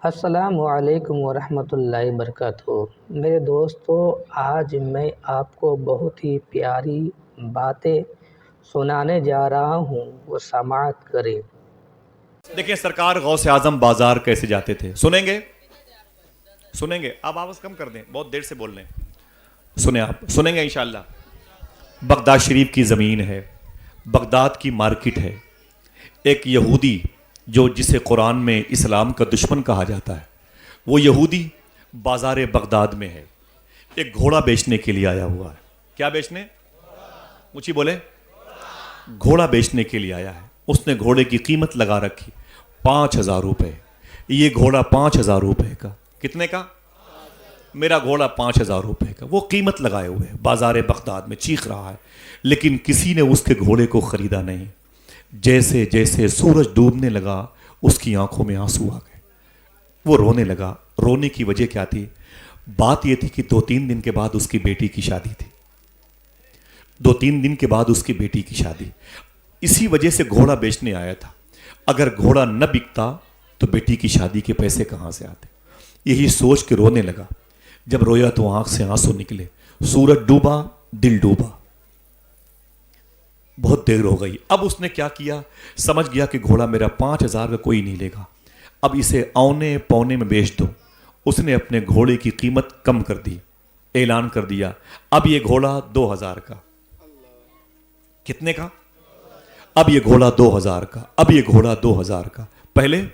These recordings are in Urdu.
السلام علیکم ورحمۃ اللہ وبرکاتہ۔ میرے دوستو، آج میں آپ کو بہت ہی پیاری باتیں سنانے جا رہا ہوں، وہ سماعت کریں۔ دیکھیں سرکار غوث اعظم بازار کیسے جاتے تھے، سنیں گے؟ سنیں گے؟ آپ آواز کم کر دیں، بہت دیر سے بول رہے ہیں۔ سنیں، آپ سنیں گے انشاءاللہ۔ بغداد شریف کی زمین ہے، بغداد کی مارکیٹ ہے۔ ایک یہودی جسے قرآن میں اسلام کا دشمن کہا جاتا ہے، وہ یہودی بازار بغداد میں ہے، ایک گھوڑا بیچنے کے لیے آیا ہوا ہے۔ کیا بیچنے؟ مجھے بولے، گھوڑا بیچنے کے لیے آیا ہے۔ اس نے گھوڑے کی قیمت لگا رکھی 5,000 روپے۔ یہ گھوڑا 5,000 روپے کا، کتنے کا؟ میرا گھوڑا 5,000 روپے کا۔ وہ قیمت لگائے ہوئے ہے، بازار بغداد میں چیخ رہا ہے، لیکن کسی نے اس کے گھوڑے کو خریدا نہیں۔ جیسے جیسے سورج ڈوبنے لگا، اس کی آنکھوں میں آنسو آ گئے، وہ رونے لگا۔ رونے کی وجہ کیا تھی؟ بات یہ تھی کہ 2-3 دن کے بعد اس کی بیٹی کی شادی تھی۔ 2-3 دن کے بعد اس کی بیٹی کی شادی، اسی وجہ سے گھوڑا بیچنے آیا تھا۔ اگر گھوڑا نہ بکتا تو بیٹی کی شادی کے پیسے کہاں سے آتے؟ یہی سوچ کے رونے لگا۔ جب رویا تو آنکھ سے آنسو نکلے، سورج ڈوبا، دل ڈوبا۔ بہت دیر ہو گئی۔ اب اس نے کیا کیا؟ سمجھ گیا کہ گھوڑا میرا 5,000 کا کوئی نہیں لے گا، اب اسے اونے پونے میں بیچ دو۔ اس نے اپنے گھوڑے کی قیمت کم کر دی، اعلان کر دیا اب یہ گھوڑا 2,000 کا۔ کتنے کا؟ اب یہ گھوڑا 2,000 کا، اب یہ گھوڑا 2,000 کا، پہلے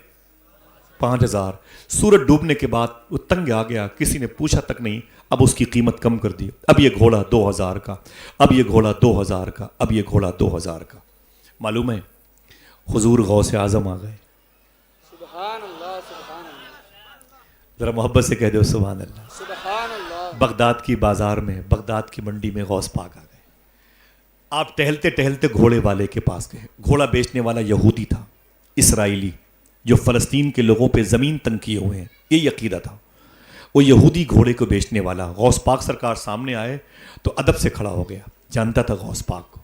5,000۔ سورج ڈوبنے کے بعد وہ تنگ آ گیا، کسی نے پوچھا تک نہیں، اب اس کی قیمت کم کر دی۔ اب یہ گھوڑا 2,000 کا، اب یہ گھوڑا 2,000 کا، اب یہ گھوڑا 2,000 کا۔ معلوم ہے حضور غوث اعظم آ گئے۔ سبحان اللہ، سبحان اللہ، ذرا محبت سے کہہ دو سبحان اللہ۔ سبحان اللہ۔ بغداد کی بازار میں، بغداد کی منڈی میں غوث پاک آ گئے۔ آپ ٹہلتے ٹہلتے گھوڑے والے کے پاس گئے۔ گھوڑا بیچنے والا یہودی تھا، اسرائیلی، جو فلسطین کے لوگوں پہ زمین تنگ کیے ہوئے ہیں، یہ عقیدہ تھا۔ وہ یہودی گھوڑے کو بیچنے والا، غوث پاک سرکار سامنے آئے تو ادب سے کھڑا ہو گیا، جانتا تھا غوث پاک کو۔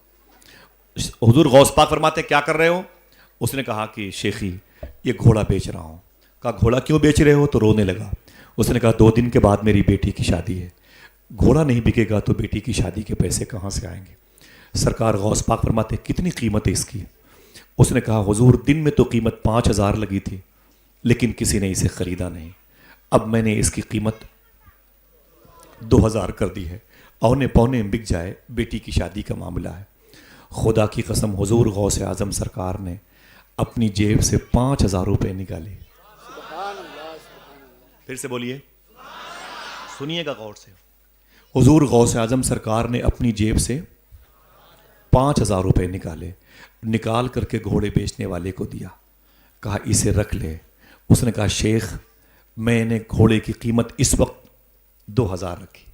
حضور غوث پاک فرماتے کیا کر رہے ہو؟ اس نے کہا کہ شیخی یہ گھوڑا بیچ رہا ہوں۔ کہا گھوڑا کیوں بیچ رہے ہو؟ تو رونے لگا۔ اس نے کہا 2 دن کے بعد میری بیٹی کی شادی ہے، گھوڑا نہیں بکے گا تو بیٹی کی شادی کے پیسے کہاں سے آئیں گے؟ سرکار غوث پاک فرماتے کتنی قیمت ہے اس کی؟ اس نے کہا حضور دن میں تو قیمت 5,000 لگی تھی، لیکن کسی نے اسے خریدا نہیں، اب میں نے اس کی قیمت 2,000 کر دی ہے، اونے پونے بک جائے، بیٹی کی شادی کا معاملہ ہے۔ خدا کی قسم حضور غوث اعظم سرکار نے اپنی جیب سے 5,000 روپے نکالے۔ سبحان اللہ، سبحان اللہ۔ پھر سے بولیے، سنیے گا غور سے۔ حضور غوث اعظم سرکار نے اپنی جیب سے 5,000 روپے نکالے، نکال کر کے گھوڑے بیچنے والے کو دیا، کہا اسے رکھ لے۔ اس نے کہا شیخ میں نے گھوڑے کی قیمت اس وقت 2,000 رکھی،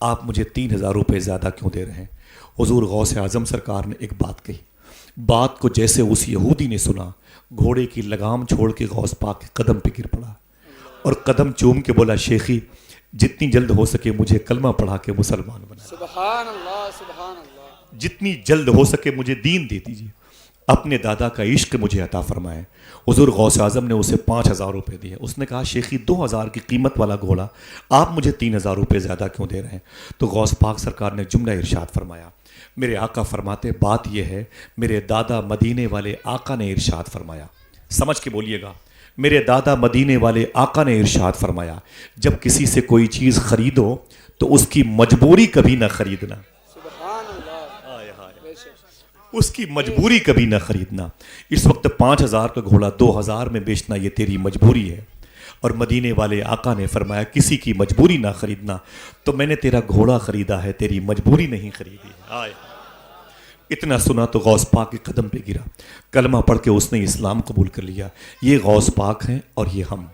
آپ مجھے 3,000 روپے زیادہ کیوں دے رہے ہیں؟ حضور غوث اعظم سرکار نے ایک بات کہی، بات کو جیسے اس یہودی نے سنا، گھوڑے کی لگام چھوڑ کے غوث پاک کے قدم پہ گر پڑا اور قدم چوم کے بولا شیخی جتنی جلد ہو سکے مجھے کلمہ پڑھا کے مسلمان بنا، سبحان اللہ، سبحان اللہ۔ جتنی جلد ہو سکے مجھے دین دے دیجیے، اپنے دادا کا عشق مجھے عطا فرمائے۔ حضور غوث اعظم نے اسے 5,000 روپے دیے۔ اس نے کہا شیخی 2,000 کی قیمت والا گھوڑا آپ مجھے 3,000 روپے زیادہ کیوں دے رہے ہیں؟ تو غوث پاک سرکار نے جملہ ارشاد فرمایا، میرے آقا فرماتے بات یہ ہے میرے دادا مدینے والے آقا نے ارشاد فرمایا، سمجھ کے بولیے گا، میرے دادا مدینے والے آقا نے ارشاد فرمایا جب کسی سے کوئی چیز خریدو تو اس کی مجبوری کبھی نہ خریدنا، سبحان اللہ، بے شک۔ اس کی مجبوری کبھی نہ خریدنا۔ اس وقت 5,000 کا گھوڑا 2,000 میں بیچنا یہ تیری مجبوری ہے، اور مدینے والے آقا نے فرمایا کسی کی مجبوری نہ خریدنا، تو میں نے تیرا گھوڑا خریدا ہے، تیری مجبوری نہیں خریدی ہے۔ آئے اتنا سنا تو غوث پاک کے قدم پہ گرا، کلمہ پڑھ کے اس نے اسلام قبول کر لیا۔ یہ غوث پاک ہیں اور یہ ہم۔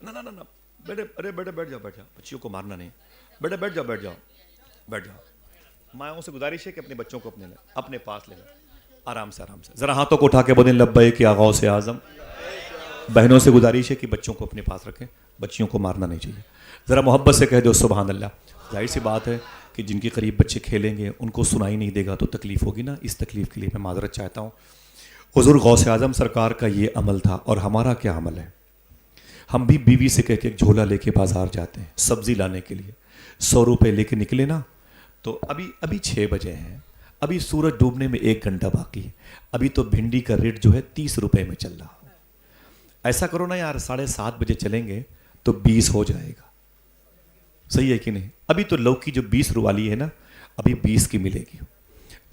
نہ نہ نہ بیٹے، ارے بیٹے بیٹھ جاؤ، بیٹھ جاؤ، بچیوں کو مارنا نہیں، بیٹے بیٹھ جاؤ، بیٹھ جاؤ، بیٹھ جاؤ۔ ماؤں سے گزارش ہے کہ اپنے بچوں کو اپنے پاس لے لیں، آرام سے آرام سے، ذرا ہاتھوں کو اٹھا کے بولیں لبیک یا غوث اعظم۔ بہنوں سے گزارش ہے کہ بچوں کو اپنے پاس رکھیں، بچیوں کو مارنا نہیں چاہیے، ذرا محبت سے کہہ دو سبحان اللہ۔ ظاہر سی بات ہے کہ جن کے قریب بچے کھیلیں گے ان کو سنائی نہیں دے گا تو تکلیف ہوگی نا، اس تکلیف کے لیے میں معذرت چاہتا ہوں۔ حضور غوث اعظم سرکار کا یہ عمل تھا، اور ہمارا کیا عمل ہے؟ ہم بھی بیوی سے کہہ کے ایک جھولا لے کے بازار جاتے ہیں سبزی لانے کے لیے, 100 روپے لے کے نکلے نا, تو ابھی 6 بجے ہیں, ابھی سورج ڈوبنے میں 1 گھنٹہ باقی ہے, ابھی تو بھنڈی کا ریٹ جو ہے 30 روپے میں چل رہا. ایسا کرو نا یار, 7:30 بجے چلیں گے تو 20 ہو جائے گا, صحیح ہے کہ نہیں؟ ابھی تو لوکی جو 20 روپے والی ہے نا, ابھی 20 کی ملے گی.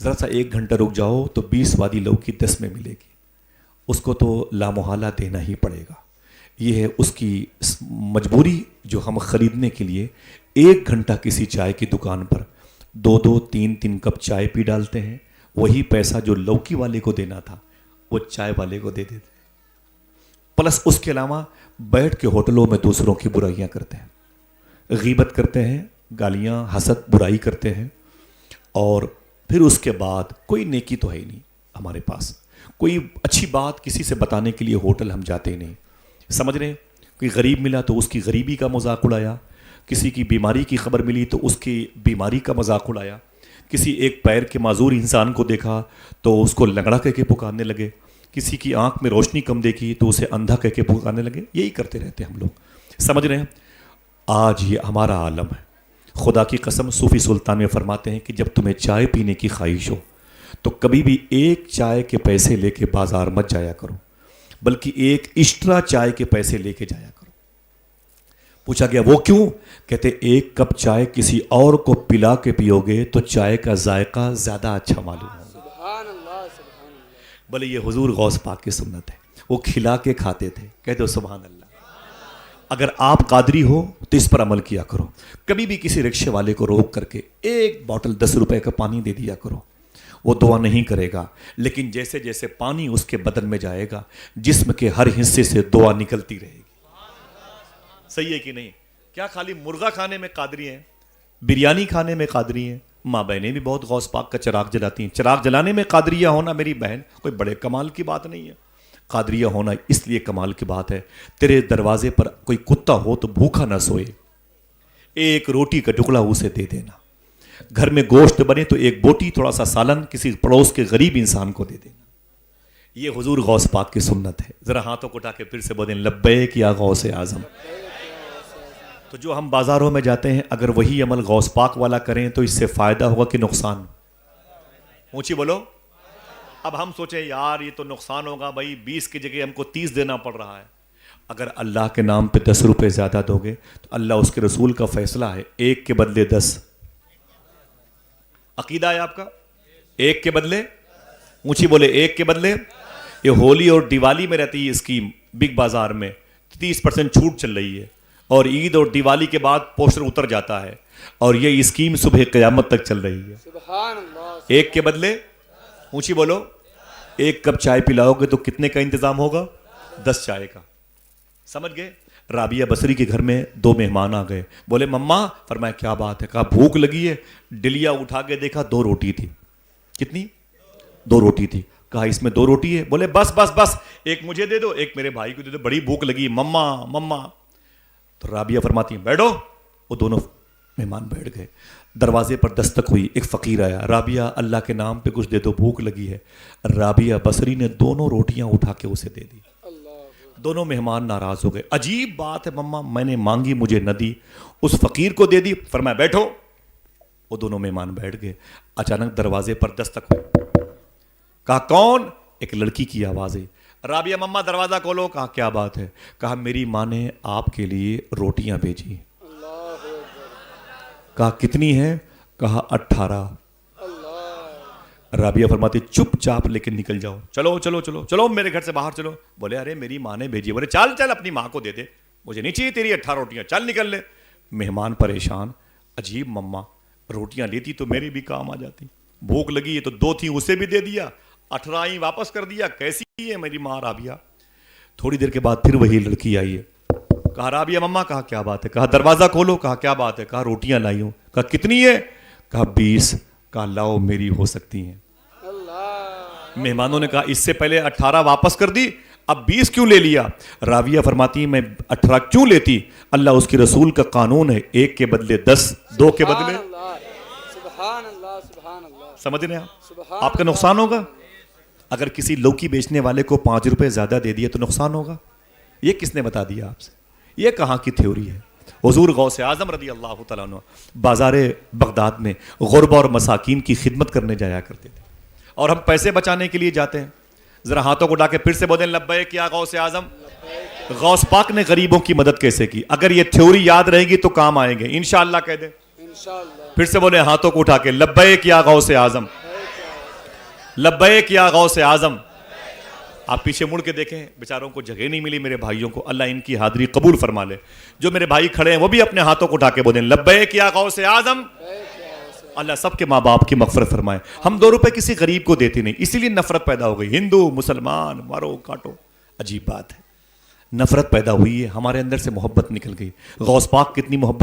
ذرا سا 1 گھنٹہ رک جاؤ تو 20 والی لوکی 10 میں ملے گی. اس کو تو لامحالہ دینا ہی پڑے گا. یہ ہے اس کی مجبوری جو ہم خریدنے کے لیے 1 گھنٹہ کسی چائے کی دکان پر 2 3 کپ چائے پی ڈالتے ہیں. وہی پیسہ جو لوکی والے کو دینا تھا وہ چائے والے کو دے دیتے ہیں. پلس اس کے علاوہ بیٹھ کے ہوٹلوں میں دوسروں کی برائیاں کرتے ہیں, غیبت کرتے ہیں, گالیاں حسد برائی کرتے ہیں, اور پھر اس کے بعد کوئی نیکی تو ہے ہی نہیں ہمارے پاس. کوئی اچھی بات کسی سے بتانے کے لیے ہوٹل ہم جاتے ہی نہیں. سمجھ رہے ہیں؟ کوئی غریب ملا تو اس کی غریبی کا مذاق اڑایا, کسی کی بیماری کی خبر ملی تو اس کی بیماری کا مذاق اڑایا, کسی ایک پیر کے معذور انسان کو دیکھا تو اس کو لنگڑا کہہ کے پکارنے لگے, کسی کی آنکھ میں روشنی کم دیکھی تو اسے اندھا کہہ کے پکارنے لگے. یہی کرتے رہتے ہیں ہم لوگ. سمجھ رہے ہیں؟ آج یہ ہمارا عالم ہے. خدا کی قسم صوفی سلطان میں فرماتے ہیں کہ جب تمہیں چائے پینے کی خواہش ہو تو کبھی بھی ایک چائے کے پیسے لے کے بازار مت جایا کرو, بلکہ ایک ایکسٹرا چائے کے پیسے لے کے جایا کرو. پوچھا گیا وہ کیوں؟ کہتے 1 کپ چائے کسی اور کو پلا کے پیو گے تو چائے کا ذائقہ زیادہ اچھا معلوم ہوگا. سبحان اللہ سبحان اللہ. بھلے یہ حضور غوث پاک کی سنت ہے, وہ کھلا کے کھاتے تھے. کہتے ہو سبحان اللہ. اگر آپ قادری ہو تو اس پر عمل کیا کرو. کبھی بھی کسی رکشے والے کو روک کر کے 1 بوتل 10 روپے کا پانی دے دیا کرو. وہ دعا نہیں کرے گا, لیکن جیسے جیسے پانی اس کے بدن میں جائے گا جسم کے ہر حصے سے دعا نکلتی رہے گی. صحیح ہے کہ نہیں؟ کیا خالی مرغا کھانے میں قادری ہیں, بریانی کھانے میں قادری ہیں؟ ماں بہنیں بھی بہت غوث پاک کا چراغ جلاتی ہیں. چراغ جلانے میں قادریہ ہونا میری بہن کوئی بڑے کمال کی بات نہیں ہے. قادریہ ہونا اس لیے کمال کی بات ہے, تیرے دروازے پر کوئی کتا ہو تو بھوکا نہ سوئے, 1 روٹی کا ٹکڑا اسے دے دینا. گھر میں گوشت بنے تو 1 بوٹی تھوڑا سا سالن کسی پڑوس کے غریب انسان کو دے دینا. یہ حضور غوث پاک کی سنت ہے. ذرا ہاتھوں کو اٹھا کے پھر سے بولیں لبیک یا غوث اعظم. تو جو ہم بازاروں میں جاتے ہیں اگر وہی عمل غوث پاک والا کریں تو اس سے فائدہ ہوگا کہ نقصان؟ اونچی بولو. اب ہم سوچیں یار یہ تو نقصان ہوگا بھائی, 20 کی جگہ ہم کو 30 دینا پڑ رہا ہے. اگر اللہ کے نام پہ 10 روپے زیادہ دو گے تو اللہ اس کے رسول کا فیصلہ ہے 1 کے بدلے 10. عقیدہ ہے آپ کا؟ 1 کے بدلے, اونچی بولے 1 کے بدلے. یہ ہولی اور دیوالی میں رہتی ہے اسکیم, بگ بازار میں 30% چھوٹ چل رہی ہے, اور عید اور دیوالی کے بعد پوسٹر اتر جاتا ہے, اور یہ اسکیم صبح قیامت تک چل رہی ہے. سبحان اللہ. 1 کے بدلے, اونچی بولو, 1 کپ چائے پلاؤ گے تو کتنے کا انتظام ہوگا؟ 10 چائے کا. سمجھ گئے؟ رابعہ بصری کے گھر میں 2 مہمان آ گئے. بولے مما, فرمایا کیا بات ہے؟ کہا بھوک لگی ہے. ڈلیا اٹھا کے دیکھا 2 روٹی تھی. کتنی؟ 2 روٹی تھی. کہا اس میں 2 روٹی ہے. بولے بس بس بس, 1 مجھے دے دو 1 میرے بھائی کو دے دو, بڑی بھوک لگی مما مما. تو رابعہ فرماتی ہیں بیٹھو. وہ دونوں مہمان بیٹھ گئے. دروازے پر دستک ہوئی, ایک فقیر آیا. رابعہ اللہ کے نام پہ کچھ دے دو, بھوک لگی ہے. رابعہ بصری نے دونوں روٹیاں اٹھا کے اسے دے دی. دونوں مہمان ناراض ہو گئے. عجیب بات ہے مما, میں نے مانگی مجھے نہ دی, اس فقیر کو دے دی. فرمایا بیٹھو. وہ دونوں مہمان بیٹھ گئے. اچانک دروازے پر دستک ہوئی. کہا کون؟ ایک لڑکی کی آواز ہے. رابعہ مما دروازہ کھولو. کہا کیا بات ہے؟ کہا میری ماں نے آپ کے لیے روٹیاں بھیجی. کہا کتنی ہیں؟ کہا 18. رابعہ فرماتی چپ چاپ لے کے نکل جاؤ, چلو چلو چلو چلو میرے گھر سے باہر چلو. بولے ارے میری ماں نے بھیجی. بولے چل چل اپنی ماں کو دے دے, مجھے نہیں چاہیے تیری 18 روٹیاں, چل نکل لے. مہمان پریشان, عجیب مما روٹیاں لیتی تو میری بھی کام آ جاتی. بھوک لگی ہے تو 2 تھی اسے بھی دے دیا, 18 ہی واپس کر دیا. کیسی ہے میری ماں رابعہ. تھوڑی دیر کے بعد پھر وہی لڑکی آئی ہے. کہا رابعہ مما. کہا کیا بات ہے؟ کہا دروازہ کھولو. کہا کیا بات ہے؟ کہا روٹیاں لائی ہوں. کہا کتنی ہے؟ کہا 20. کہا لاؤ میری ہو سکتی ہیں. مہمانوں نے کہا اس سے پہلے 18 واپس کر دی, اب 20 کیوں لے لیا؟ رابعہ فرماتی میں 18 کیوں لیتی؟ اللہ اس کے رسول کا قانون ہے 1 کے بدلے 10, 2 کے بدلے. سبحان اللہ سبحان اللہ. سمجھ رہے ہیں آپ کا نقصان ہوگا. اگر کسی لوکی بیچنے والے کو 5 روپے زیادہ دے دیا تو نقصان ہوگا. یہ کس نے بتا دیا آپ سے؟ یہ کہاں کی تھیوری ہے؟ حضور غوث اعظم رضی اللہ تعالیٰ عنہ بازار بغداد میں غربا اور مساکین کی خدمت کرنے جایا کرتے تھے، اور ہم پیسے بچانے کے لیے جاتے ہیں. ذرا ہاتھوں کو اٹھا کے پھر سے بولیں لبیک یا غوث اعظم. غوث پاک نے غریبوں کی مدد کیسے کی؟ اگر یہ تھیوری یاد رہے گی تو کام آئیں گے انشاءاللہ. کہہ دیں انشاءاللہ. پھر سے بولیں ہاتھوں کو اٹھا کے لبیک یا غوث اعظم، لبیک یا غوث اعظم. آپ پیچھے مڑ کے دیکھیں، بیچاروں کو جگہ نہیں ملی میرے بھائیوں کو. اللہ ان کی حاضری قبول فرما لے. جو میرے بھائی کھڑے ہیں وہ بھی اپنے ہاتھوں کو اٹھا کے بولیں لبیک یا غوث اعظم. اللہ سب کے ماں باپ کی مغفرت فرمائے. ہم 2 روپے کسی غریب کو دیتے نہیں، اسی لیے نفرت پیدا ہو گئی. ہندو مسلمان مارو کاٹو، عجیب بات ہے. نفرت پیدا ہوئی ہے، ہمارے اندر سے محبت نکل گئی. غوث پاک کتنی محبت